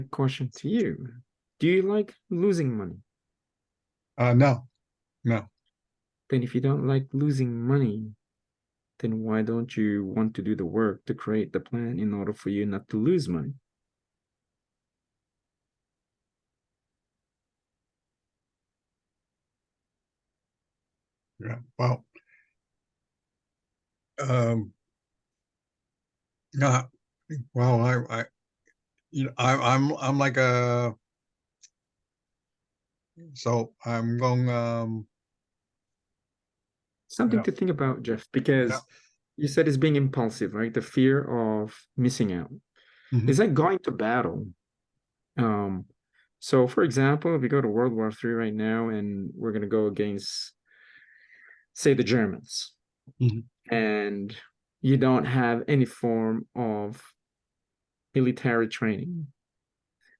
Question to you. Do you like losing money? No, no. Then if you don't like losing money, then why don't you want to do the work to create the plan in order for you not to lose money? Yeah. Well, um, yeah. Well, I'm like so I'm going, Something yeah, to think about, Jeff, yeah. because you said it's being impulsive, right? The fear of missing out. Hmm. Is that going to battle? Um, so for example, if we go to World War III right now and we're going to go against, say, the Germans, Hmm. and you don't have any form of military training.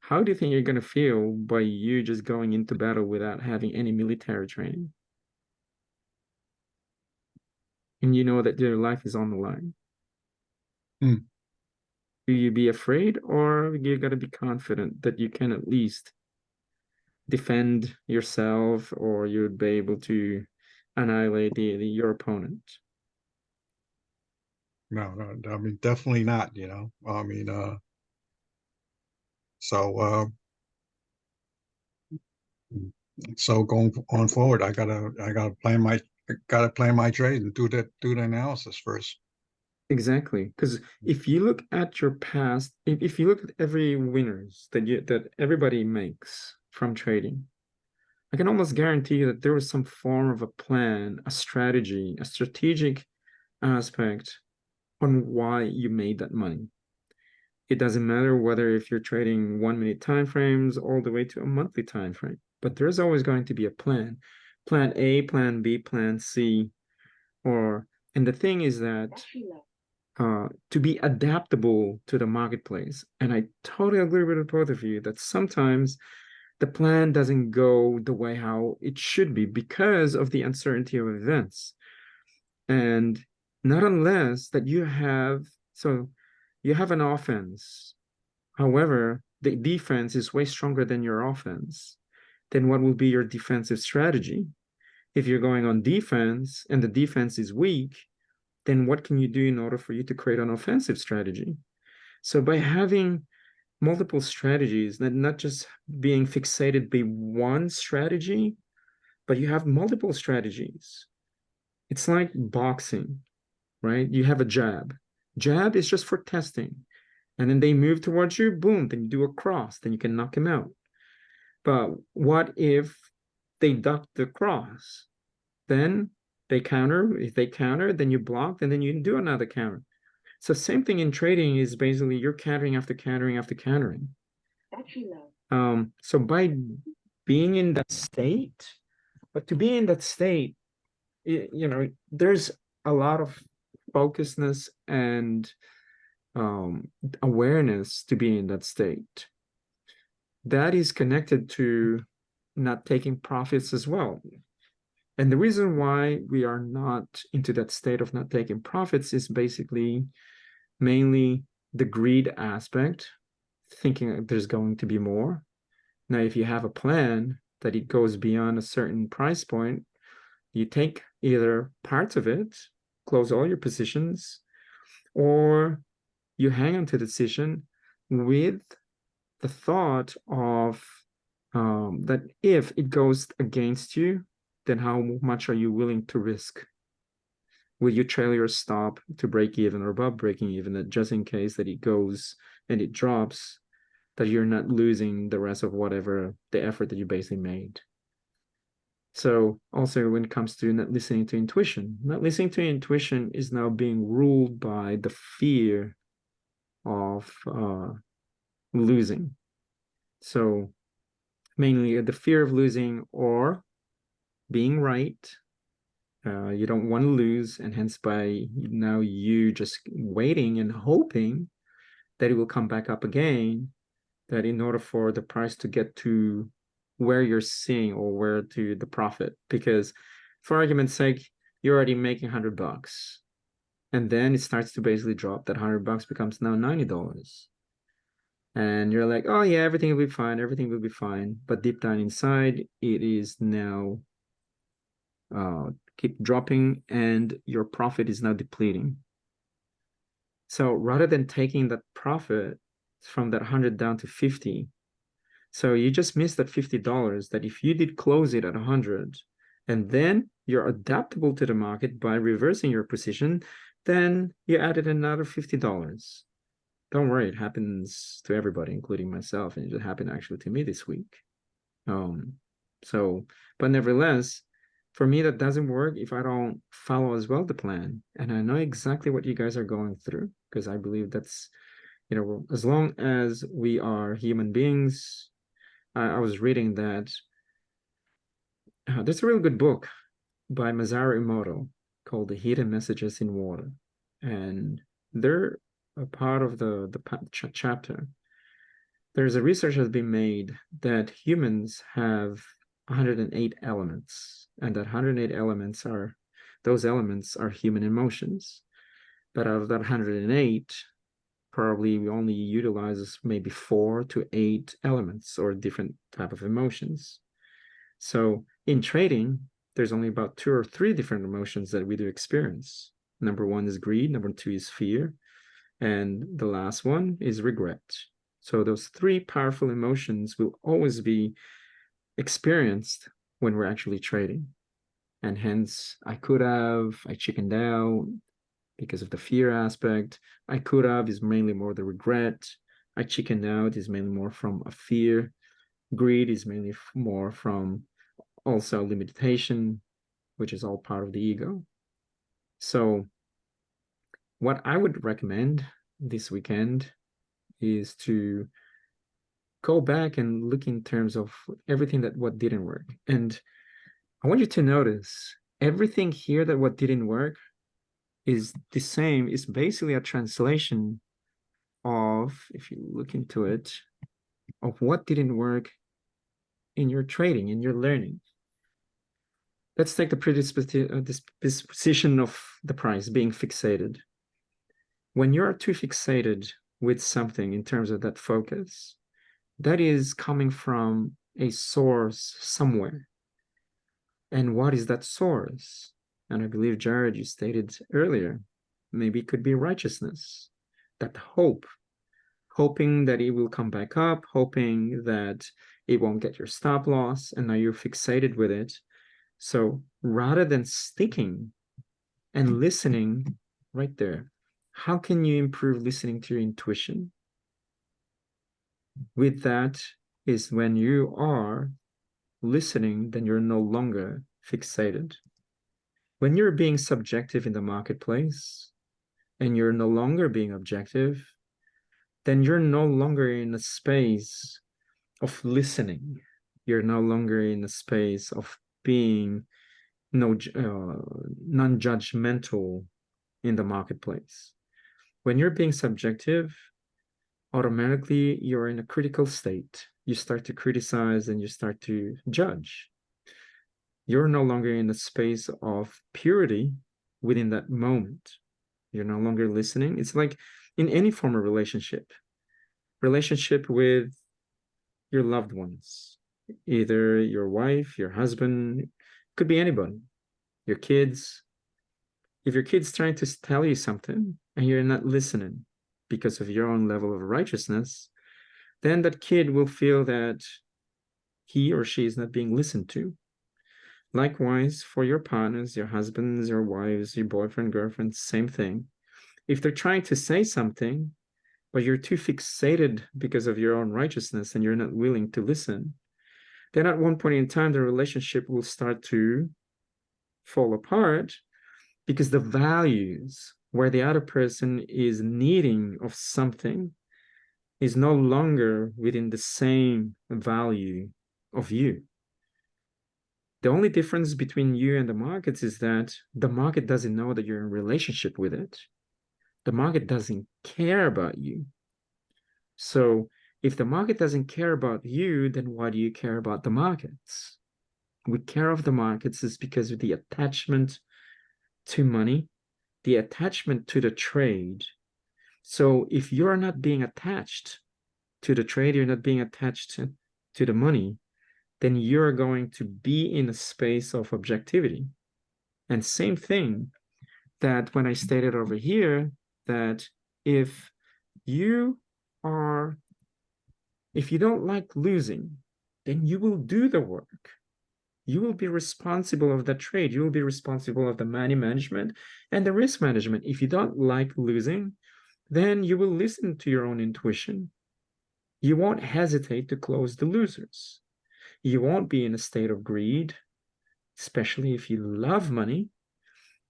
How do you think you're going to feel by you just going into battle without having any military training? And you know that your life is on the line. Mm. Do you be afraid or you got to be confident that you can at least defend yourself or you'd be able to annihilate your opponent? No, no. I mean, definitely not. I mean, so so going on forward, I gotta plan my trade and do the analysis first. Exactly. Because if you look at your past, if you look at every winners that everybody makes from trading, I can almost guarantee you that there was some form of a plan, a strategy, a strategic aspect on why you made that money. It doesn't matter whether if you're trading 1 minute time frames all the way to a monthly time frame, but there's always going to be a plan. Plan A, plan B, plan C, or and the thing is that to be adaptable to the marketplace. And I totally agree with both of you that sometimes the plan doesn't go the way how it should be because of the uncertainty of events. And not unless that you have an offense. However, the defense is way stronger than your offense. Then what will be your defensive strategy? If you're going on defense and the defense is weak, then what can you do in order for you to create an offensive strategy? So by having multiple strategies, not just being fixated by one strategy, but you have multiple strategies. It's like boxing, right? You have a jab. Jab is just for testing. And then they move towards you, boom, then you do a cross, then you can knock him out. But what if they duck the cross? Then they counter. If they counter, then you block, and then you can do another counter. So same thing in trading is basically you're countering after countering after countering. So by being in that state, but to be in that state, there's a lot of focusedness and awareness to be in that state. That is connected to not taking profits as well. And the reason why we are not into that state of not taking profits is basically mainly the greed aspect, thinking that there's going to be more. Now, if you have a plan that it goes beyond a certain price point, you take either parts of it, close all your positions, or you hang on to the decision with the thought of that if it goes against you, then how much are you willing to risk? Will you trail your stop to break even or above breaking even, that just in case that it goes and it drops, that you're not losing the rest of whatever the effort that you basically made? So also when it comes to not listening to intuition is now being ruled by the fear of losing. So mainly the fear of losing or being right. You don't want to lose, and hence by now you just waiting and hoping that it will come back up again. That in order for the price to get to where you're seeing or where to the profit, because for argument's sake, you're already making $100, and then it starts to basically drop. That $100 becomes now $90. And you're like, oh yeah, everything will be fine, everything will be fine. But deep down inside, it is now keep dropping and your profit is now depleting. So rather than taking that profit from that 100 down to 50, so you just missed that $50 that if you did close it at 100, and then you're adaptable to the market by reversing your position, then you added another $50. Don't worry, it happens to everybody, including myself, and it happened actually to me this week. Um, so, but nevertheless, for me, that doesn't work if I don't follow as well the plan. And I know exactly what you guys are going through because I believe that's, as long as we are human beings, I was reading that there's a really good book by Masaru Emoto called The Hidden Messages in Water. And they're a part of the chapter. There's a research has been made that humans have 108 elements, and that 108 elements are those elements are human emotions. But out of that 108, probably we only utilizes maybe 4 to 8 elements or different type of emotions. So in trading, there's only about 2 or 3 different emotions that we do experience. Number 1 is greed, number 2 is fear, and the last one is regret. So those 3 powerful emotions will always be experienced when we're actually trading. And hence, I chickened out because of the fear aspect. I could have is mainly more the regret. I chickened out is mainly more from a fear. Greed is mainly more from also limitation, which is all part of the ego. So what I would recommend this weekend is to go back and look in terms of everything that what didn't work. And I want you to notice everything here that what didn't work is the same, is basically a translation of, if you look into it, of what didn't work in your trading, in your learning. Let's take the predisposition of the price being fixated. When you're too fixated with something in terms of that focus, that is coming from a source somewhere. And what is that source? And I believe, Jared, you stated earlier, maybe it could be righteousness, that hope, hoping that it will come back up, hoping that it won't get your stop loss, and now you're fixated with it. So rather than sticking and listening right there, how can you improve listening to your intuition? With that is when you are listening, then you're no longer fixated. When you're being subjective in the marketplace and you're no longer being objective, then you're no longer in a space of listening. You're no longer in a space of being non-judgmental in the marketplace. When you're being subjective, automatically you're in a critical state. You start to criticize and you start to judge. You're no longer in a space of purity within that moment. You're no longer listening. It's like in any form of relationship with your loved ones, either your wife, your husband, could be anybody, your kids. If your kid's trying to tell you something and you're not listening because of your own level of righteousness, then that kid will feel that he or she is not being listened to. Likewise, for your partners, your husbands, your wives, your boyfriend, girlfriend, same thing. If they're trying to say something, but you're too fixated because of your own righteousness and you're not willing to listen, then at one point in time, the relationship will start to fall apart because the values where the other person is needing of something is no longer within the same value of you. The only difference between you and the markets is that the market doesn't know that you're in relationship with it. The market doesn't care about you. So if the market doesn't care about you, then why do you care about the markets? We care of the markets is because of the attachment to money, the attachment to the trade. So if you're not being attached to the trade, you're not being attached to the money, then you're going to be in a space of objectivity. And same thing that when I stated over here, that if you don't like losing, then you will do the work. You will be responsible of the trade. You will be responsible of the money management and the risk management. If you don't like losing, then you will listen to your own intuition. You won't hesitate to close the losers. You won't be in a state of greed, especially if you love money.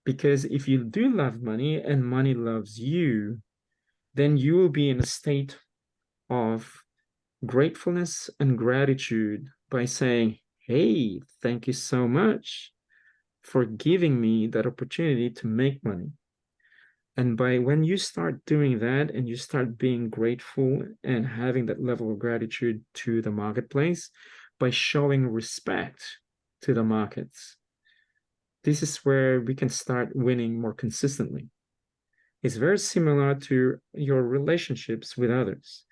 Because if you do love money and money loves you, then you will be in a state of gratefulness and gratitude by saying, hey, thank you so much for giving me that opportunity to make money. And when you start doing that and you start being grateful and having that level of gratitude to the marketplace by showing respect to the markets, this is where we can start winning more consistently. It's very similar to your relationships with others.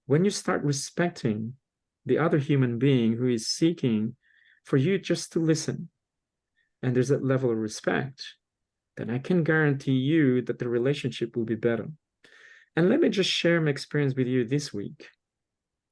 When you start respecting the other human being who is seeking for you just to listen, and there's that level of respect, then I can guarantee you that the relationship will be better. And let me just share my experience with you this week.